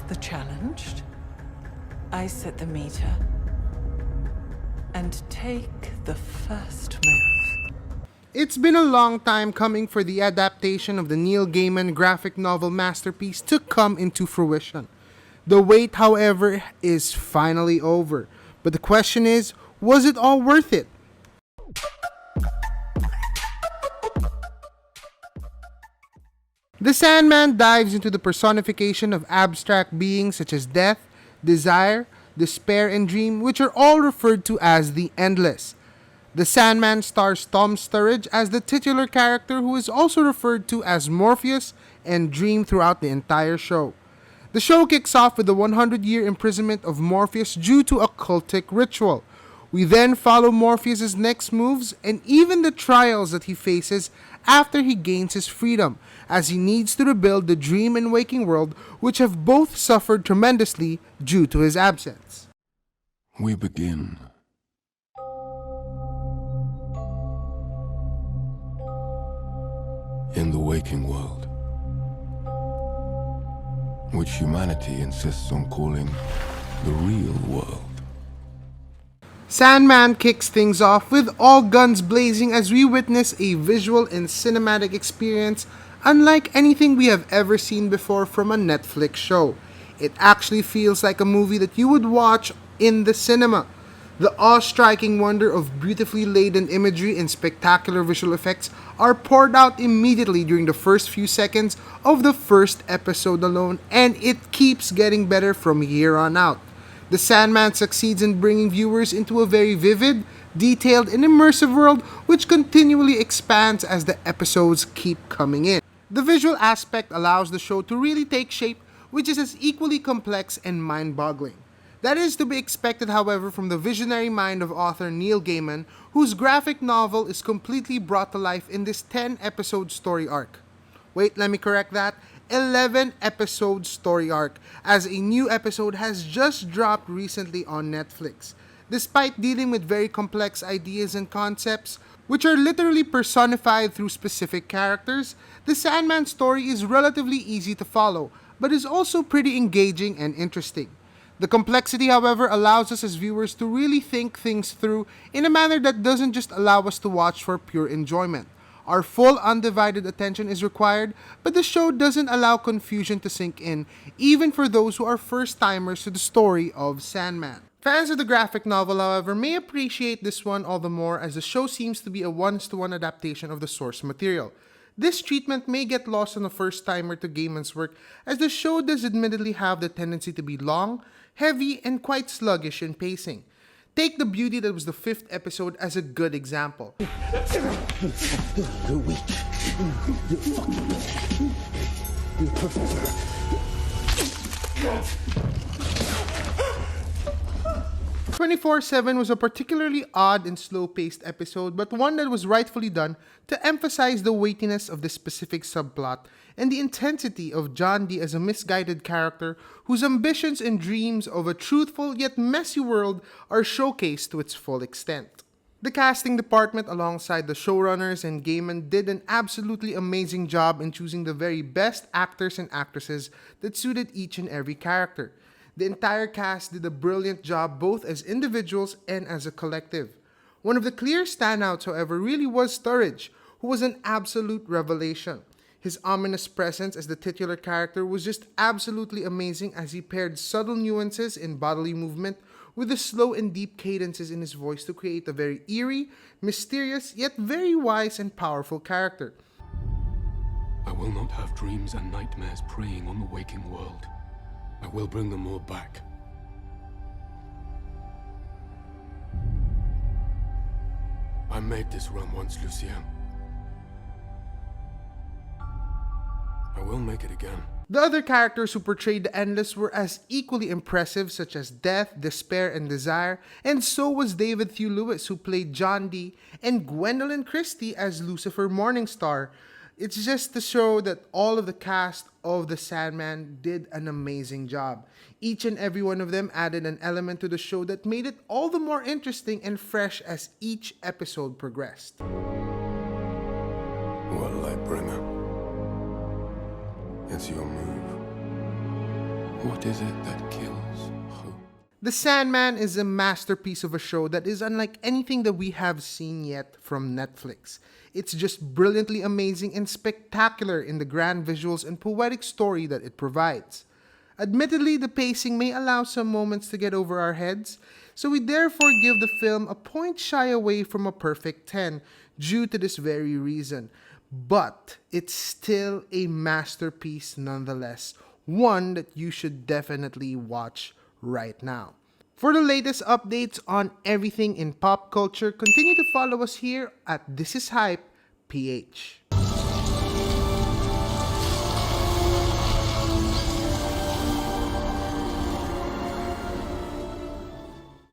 the challenged. I set the meter and take the first move. It's been a long time coming for the adaptation of the Neil Gaiman graphic novel masterpiece to come into fruition. The wait, however, is finally over. But the question is, was it all worth it? The Sandman dives into the personification of abstract beings such as death, desire, despair, and dream, which are all referred to as the Endless. The Sandman stars Tom Sturridge as the titular character, who is also referred to as Morpheus and Dream throughout the entire show. The show kicks off with the 100-year imprisonment of Morpheus due to a cultic ritual. We then follow Morpheus' next moves and even the trials that he faces after he gains his freedom, as he needs to rebuild the dream and waking world, which have both suffered tremendously due to his absence. We begin. In the waking world, which humanity insists on calling the real world. Sandman kicks things off with all guns blazing as we witness a visual and cinematic experience unlike anything we have ever seen before from a Netflix show. It actually feels like a movie that you would watch in the cinema. The awe-striking wonder of beautifully laden imagery and spectacular visual effects are poured out immediately during the first few seconds of the first episode alone, and it keeps getting better from here on out. The Sandman succeeds in bringing viewers into a very vivid, detailed, and immersive world which continually expands as the episodes keep coming in. The visual aspect allows the show to really take shape, which is as equally complex and mind-boggling. That is to be expected, however, from the visionary mind of author Neil Gaiman, whose graphic novel is completely brought to life in this 10-episode story arc. Wait, let me correct that. 11-episode story arc, as a new episode has just dropped recently on Netflix. Despite dealing with very complex ideas and concepts, which are literally personified through specific characters, the Sandman story is relatively easy to follow, but is also pretty engaging and interesting. The complexity, however, allows us as viewers to really think things through in a manner that doesn't just allow us to watch for pure enjoyment. Our full undivided attention is required, but the show doesn't allow confusion to sink in, even for those who are first-timers to the story of Sandman. Fans of the graphic novel, however, may appreciate this one all the more, as the show seems to be a one-to-one adaptation of the source material. This treatment may get lost on a first-timer to Gaiman's work, as the show does admittedly have the tendency to be long, heavy, and quite sluggish in pacing. Take The Beauty that was the 5th episode as a good example. You're weak. You're fucking weak. You're perfect. 24/7 was a particularly odd and slow-paced episode, but one that was rightfully done to emphasize the weightiness of the specific subplot and the intensity of John Dee as a misguided character whose ambitions and dreams of a truthful yet messy world are showcased to its full extent. The casting department alongside the showrunners and Gaiman did an absolutely amazing job in choosing the very best actors and actresses that suited each and every character. The entire cast did a brilliant job both as individuals and as a collective. One of the clear standouts, however, really was Sturridge, who was an absolute revelation. His ominous presence as the titular character was just absolutely amazing, as he paired subtle nuances in bodily movement with the slow and deep cadences in his voice to create a very eerie, mysterious, yet very wise and powerful character. I will not have dreams and nightmares preying on the waking world. I will bring them all back. I made this run once, Lucien. I will make it again. The other characters who portrayed the Endless were as equally impressive, such as Death, Despair, and Desire, and so was David Hugh Lewis, who played John Dee, and Gwendolyn Christie as Lucifer Morningstar. It's just to show that all of the cast of The Sandman did an amazing job. Each and every one of them added an element to the show that made it all the more interesting and fresh as each episode progressed. What'll I bring her? It's your move. What is it that kills hope? The Sandman is a masterpiece of a show that is unlike anything that we have seen yet from Netflix. It's just brilliantly amazing and spectacular in the grand visuals and poetic story that it provides. Admittedly, the pacing may allow some moments to get over our heads, so we therefore give the film a point shy away from a perfect 10 due to this very reason. But it's still a masterpiece nonetheless, one that you should definitely watch right now. For the latest updates on everything in pop culture, continue to follow us here at This Is Hype PH.